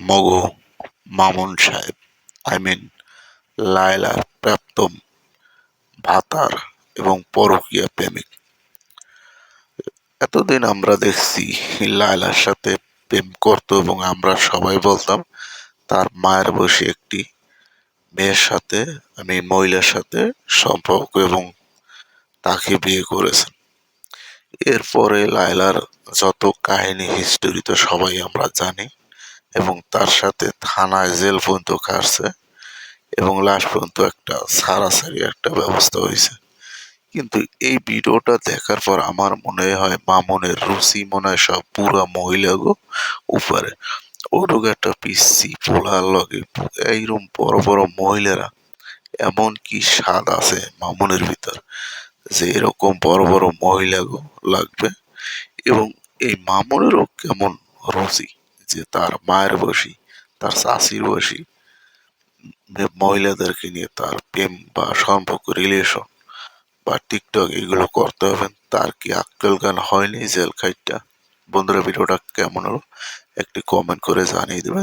মগো মামুন সাহেব, I mean লায়লার প্রাক্তন ভাতার এবং পরকীয়া প্রেমিক। এতদিন আমরা দেখছি লায়লার সাথে প্রেম করতো এবং আমরা সবাই বলতাম তার মায়ের বয়সী একটি মেয়ের সাথে মহিলার সাথে সম্পর্ক এবং তাকে বিয়ে করেছেন। এরপরে লায়লার যত কাহিনী হিস্টোরি তো সবাই আমরা জানি এবং তার সাথে থানায় জেল পর্যন্ত কাটছে এবং লাস্ট পর্যন্ত একটা ছাড়াছাড়ি একটা ব্যবস্থা হয়েছে। কিন্তু এই ভিডিওটা দেখার পর আমার মনে হয় মামুনের রুচি মনে হয় সব পুরা মহিলাগো উপরে। ওরকম একটা পিসি পোলার লগে এইরকম বড় বড় মহিলারা এমন কি স্বাদ আছে মামুনের ভিতর যে এরকম বড় বড় মহিলাগো লাগবে। এবং এই মামুনেরও কেমন রুচি যে তার মায়ের বয়সী তার চাষির বয়সী মহিলাদেরকে নিয়ে তার প্রেম বা সম্পর্ক রিলেশন বা টিকটক এগুলো করতে হবে। তার কি আক্কেল জ্ঞান হয়নি জেল খাইটটা? বন্ধুরা, ভিডিওটা কেমন হলো একটি কমেন্ট করে জানিয়ে দেবেন।